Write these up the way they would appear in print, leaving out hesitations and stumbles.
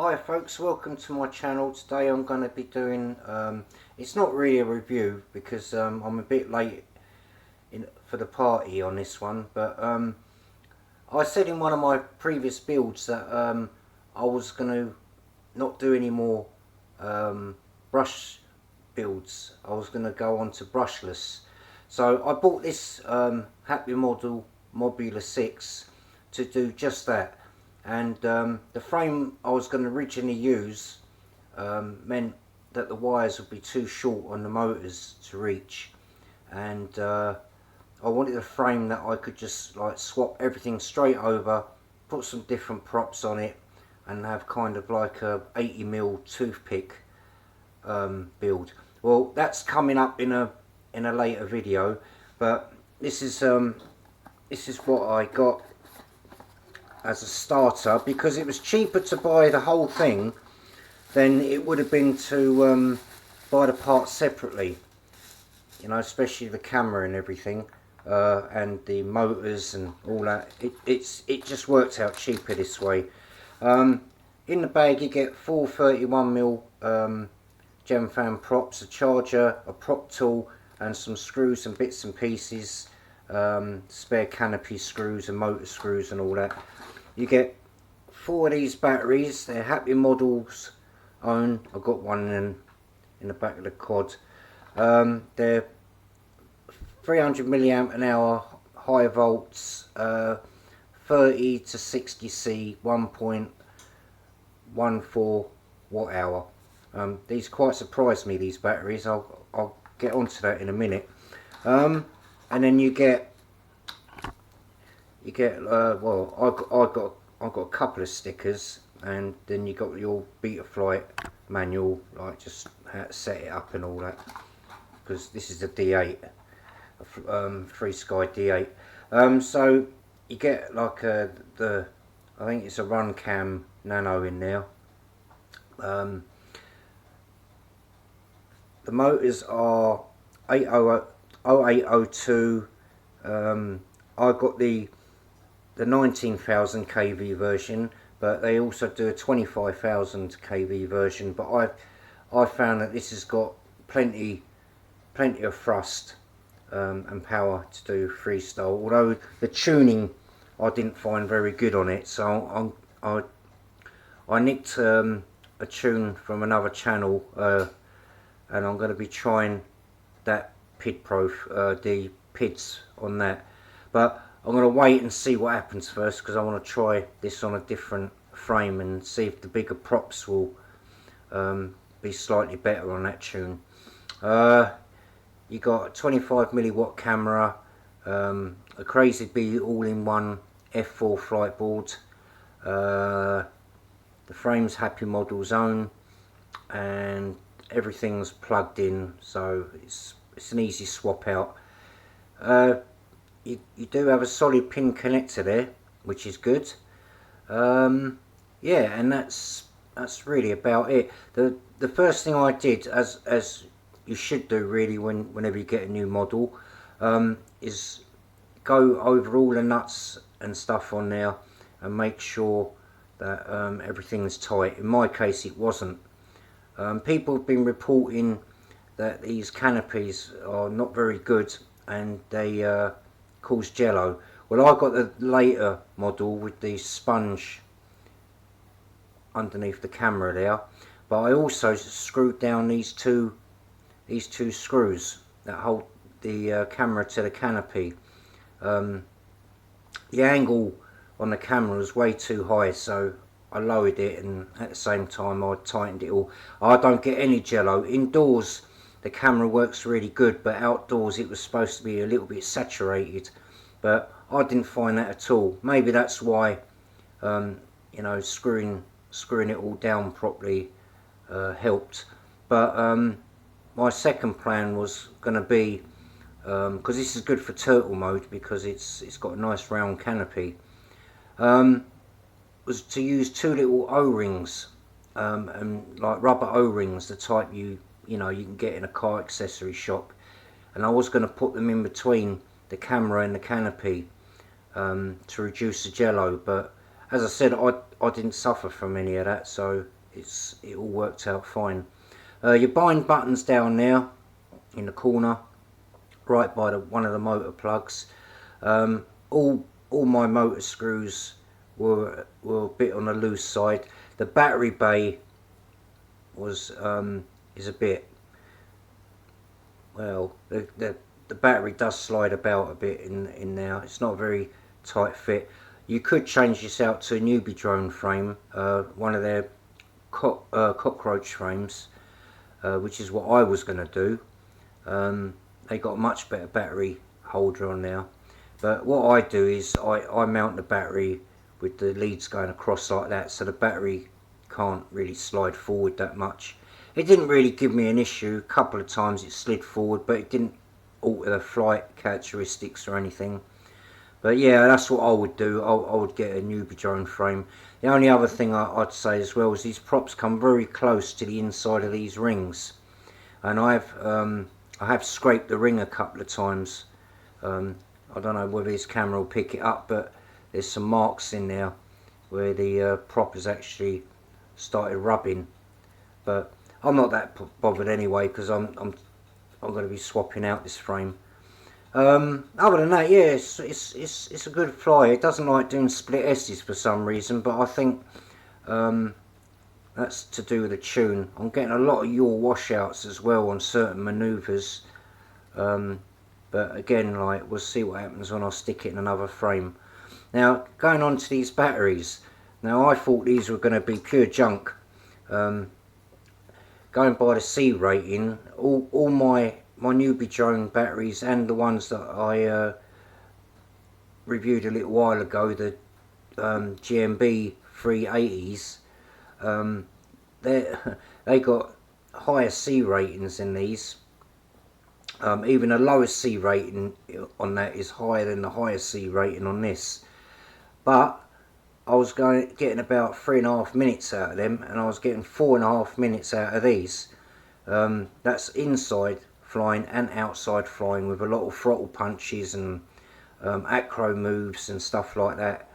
Hi folks, welcome to my channel. Today I'm going to be doing, it's not really a review because I'm a bit late for the party on this one, but I said in one of my previous builds that I was going to not do any more brush builds. I was going to go on to brushless. So I bought this HAPPYMODEL MOBULA 6 to do just that. And the frame I was going to originally use meant that the wires would be too short on the motors to reach, and I wanted a frame that I could just like swap everything straight over, put some different props on it, and have kind of like a 80mm toothpick build. Well, that's coming up in a later video, but this is what I got as a starter, because it was cheaper to buy the whole thing than it would have been to buy the parts separately, you know, especially the camera and everything, and the motors and all that. It just worked out cheaper this way. In the bag you get 4 31mm gem fan props, a charger, a prop tool, and some screws and bits and pieces, spare canopy screws and motor screws and all that. You get 4 of these batteries. They're HAPPYMODEL's own. I've got one in the back of the quad. They're 300 milliamp an hour, high volts, 30 to 60 C, 1.14 watt hour. These quite surprised me, these batteries. I'll get onto that in a minute. And then you get well, I've got a couple of stickers, and then you got your Betaflight manual, like just how to set it up and all that, because this is a D8, FreeSky D8. So you get like I think it's a Runcam Nano in there. The motors are 0802. I got the 19,000 kV version, but they also do a 25,000 kV version. But I found that this has got plenty of thrust and power to do freestyle. Although the tuning I didn't find very good on it, so I nicked a tune from another channel, and I'm going to be trying that PID Pro, the PIDs on that. But I'm going to wait and see what happens first, because I want to try this on a different frame and see if the bigger props will be slightly better on that tune. You got a 25 milliwatt camera, a Crazy Bee all-in-one F4 flight board, the frame's HAPPYMODEL's own, and everything's plugged in, so it's an easy swap out. You do have a solid pin connector there, which is good. Yeah, and that's really about it. The first thing I did, as you should do really whenever you get a new model, is go over all the nuts and stuff on there and make sure that everything's tight. In my case it wasn't. People have been reporting that these canopies are not very good and they cause jello. Well, I got the later model with the sponge underneath the camera there, but I also screwed down these two screws that hold the camera to the canopy. The angle on the camera was way too high, so I lowered it, and at the same time I tightened it all. I don't get any jello. Indoors the camera works really good, but outdoors it was supposed to be a little bit saturated, but I didn't find that at all. Maybe that's why you know, screwing it all down properly helped. But my second plan was going to be, because this is good for turtle mode because it's got a nice round canopy, was to use 2 little O-rings, and like rubber O-rings, the type you know you can get in a car accessory shop, and I was going to put them in between the camera and the canopy to reduce the jello, but as I said, I didn't suffer from any of that, so it all worked out fine. Your bind buttons down there in the corner, right by one of the motor plugs. All my motor screws were a bit on the loose side. The battery bay was is a bit, well, the battery does slide about a bit in there. It's not a very tight fit. You could change this out to a newbie drone frame, one of their cockroach frames, which is what I was going to do. They got a much better battery holder on there. But what I do is I mount the battery with the leads going across like that, so the battery can't really slide forward that much. It didn't really give me an issue. A couple of times it slid forward, but it didn't alter the flight characteristics or anything. But yeah, that's what I would do. I would get a newbie drone frame. The only other thing I'd say as well is these props come very close to the inside of these rings, and I have scraped the ring a couple of times. I don't know whether this camera will pick it up, but there's some marks in there where the prop has actually started rubbing. But I'm not that bothered anyway, because I'm going to be swapping out this frame. Other than that, yeah, it's a good fly. It doesn't like doing split S's for some reason, but I think that's to do with the tune. I'm getting a lot of yaw washouts as well on certain manoeuvres. But again, like, we'll see what happens when I stick it in another frame. Now, going on to these batteries. Now, I thought these were going to be pure junk. Going by the C rating, all my newbie drone batteries and the ones that I reviewed a little while ago, the GMB 380s, they got higher C ratings than these. Even the lowest C rating on that is higher than the highest C rating on this. But I was getting about 3.5 minutes out of them, and I was getting 4.5 minutes out of these. That's inside flying and outside flying with a lot of throttle punches and acro moves and stuff like that.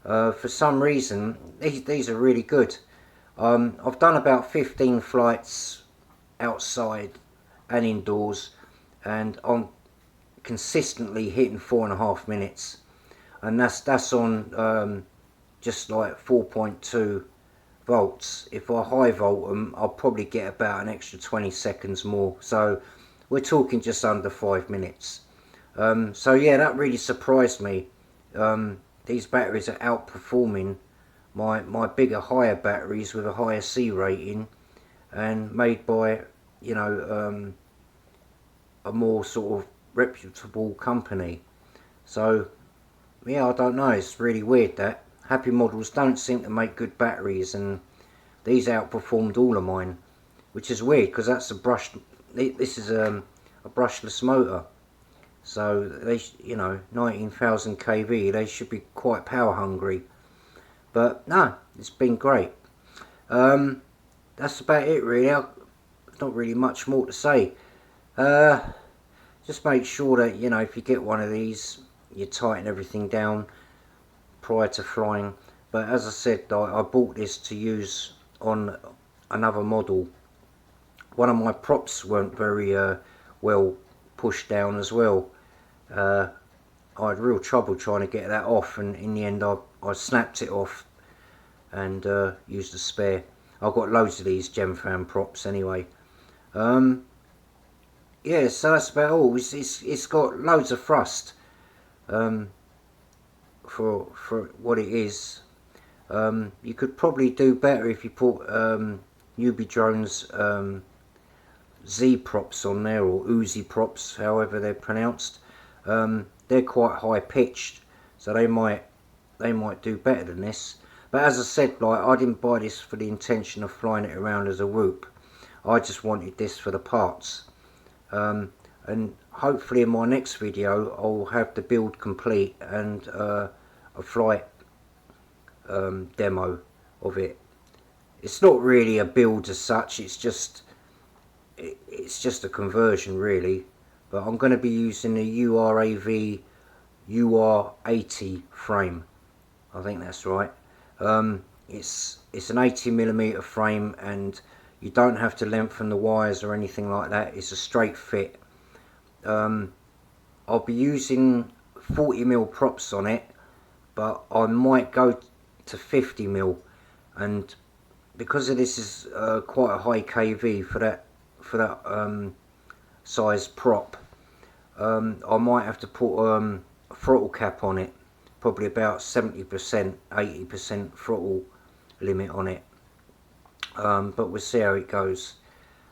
For some reason, these are really good. I've done about 15 flights outside and indoors, and I'm consistently hitting 4.5 minutes, and that's on just like 4.2 volts. If I high volt them, I'll probably get about an extra 20 seconds more, so we're talking just under 5 minutes. So yeah, that really surprised me. These batteries are outperforming my bigger, higher batteries with a higher C rating, and made by, you know, a more sort of reputable company. So yeah, I don't know, it's really weird that Happy Models don't seem to make good batteries, and these outperformed all of mine, which is weird because that's this is a brushless motor, so they, you know, 19,000 kV, they should be quite power hungry. But no, it's been great. That's about it really. Not really much more to say. Just make sure that, you know, if you get one of these, you tighten everything down prior to flying. But as I said, I bought this to use on another model. One of my props weren't very well pushed down as well. I had real trouble trying to get that off, and in the end I snapped it off and used a spare. I've got loads of these Gemfan props anyway. Yeah, so that's about all. It's got loads of thrust for what it is. You could probably do better if you put newbie drones Z props on there, or Uzi props, however they're pronounced. They're quite high pitched, so they might do better than this. But as I said, like, I didn't buy this for the intention of flying it around as a whoop. I just wanted this for the parts. And hopefully in my next video I'll have the build complete and a flight demo of it. It's not really a build as such, it's just a conversion really. But I'm going to be using the URAV UR80 frame, I think that's right. It's an 80mm frame, and you don't have to lengthen the wires or anything like that. It's a straight fit. I'll be using 40mm props on it, but I might go to 50mm, and because of this is quite a high kV for that size prop, I might have to put a throttle cap on it, probably about 70%, 80% throttle limit on it. But we'll see how it goes.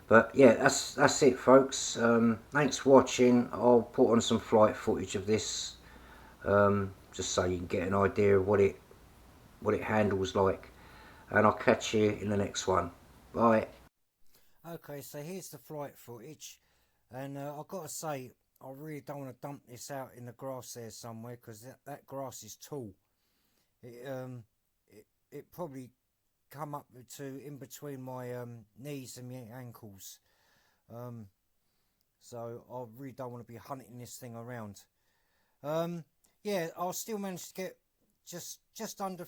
But yeah, that's it, folks. Thanks for watching. I'll put on some flight footage of this, just so you can get an idea of what it handles like. And I'll catch you in the next one. Bye. Okay, so here's the flight footage, and I've got to say, I really don't want to dump this out in the grass there somewhere, because that grass is tall. It probably come up to in between my knees and my ankles, so I really don't want to be hunting this thing around. Yeah, I'll still manage to get just under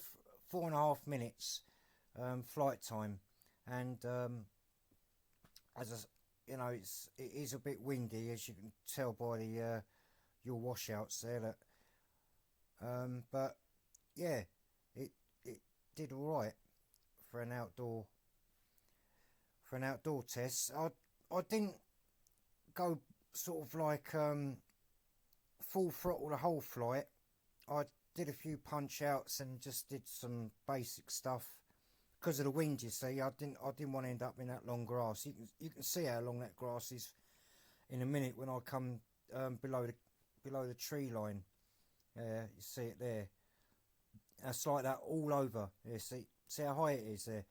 4.5 minutes flight time, and as you know, it is a bit windy, as you can tell by the your washouts there. That, but yeah, it did all right for an outdoor test. I didn't go sort of like full throttle the whole flight. I did a few punch outs and just did some basic stuff. Because of the wind, you see, I didn't want to end up in that long grass. You can see how long that grass is in a minute when I come below the tree line. You see it there. It's like that all over. Yeah, see how high it is there.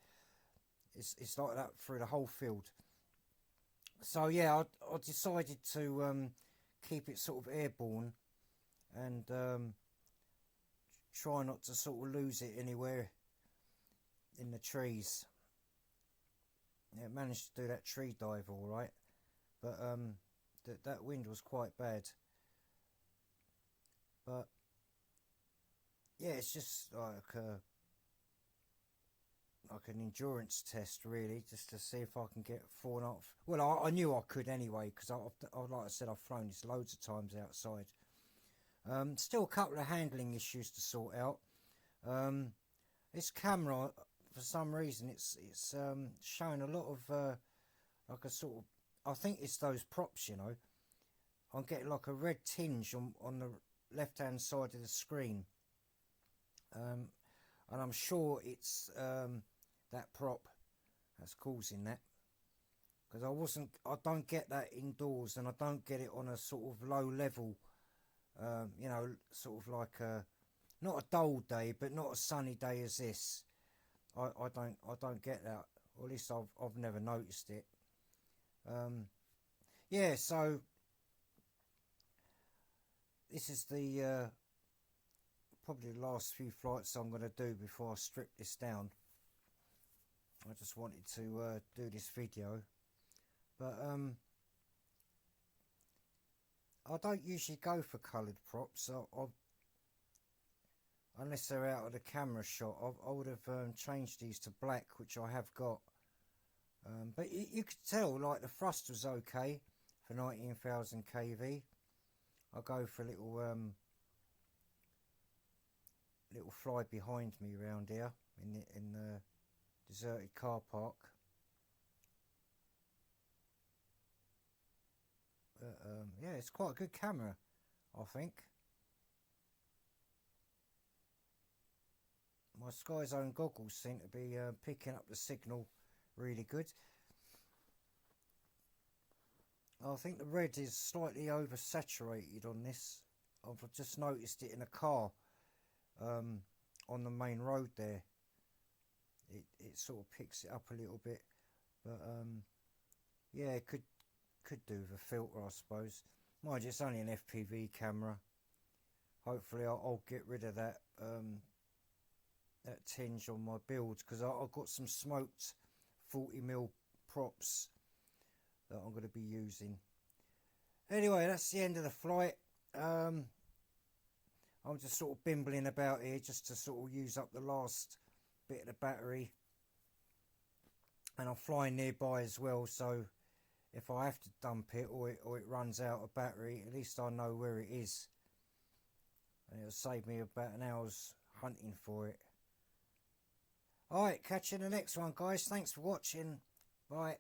It's like that through the whole field. So yeah, I decided to keep it sort of airborne, and try not to sort of lose it anywhere in the trees. Yeah, managed to do that tree dive all right, but that wind was quite bad. But yeah, it's just like an endurance test, really, just to see if I can get 4.5. Well, I knew I could anyway, because like I said, I've flown this loads of times outside. Still a couple of handling issues to sort out. This camera, for some reason, it's showing a lot of like a sort of, I think it's those props, you know. I'm getting like a red tinge on the left hand side of the screen, and I'm sure it's that prop that's causing that, because I don't get that indoors, and I don't get it on a sort of low level, you know, sort of like not a dull day, but not a sunny day as this. I don't get that, or at least I've never noticed it. Yeah, so this is the probably the last few flights I'm going to do before I strip this down. I just wanted to do this video, but I don't usually go for coloured props. Unless they're out of the camera shot, I would have changed these to black, which I have got. But you could tell, like, the thrust was okay for 19,000 kV. I'll go for a little fly behind me around here in the deserted car park. Yeah, it's quite a good camera, I think. My Sky Zone goggles seem to be picking up the signal really good. I think the red is slightly oversaturated on this. I've just noticed it in a car on the main road there. It sort of picks it up a little bit, but yeah, it could do with a filter, I suppose. Mind you, it's only an FPV camera. Hopefully I'll get rid of that that tinge on my builds, because I've got some smoked 40mm props that I'm going to be using. Anyway, that's the end of the flight. I'm just sort of bimbling about here just to sort of use up the last bit of the battery, and I'm flying nearby as well, so if I have to dump it or it runs out of battery, at least I know where it is, and it'll save me about an hour's hunting for it. Alright, catch you in the next one, guys. Thanks for watching. Bye.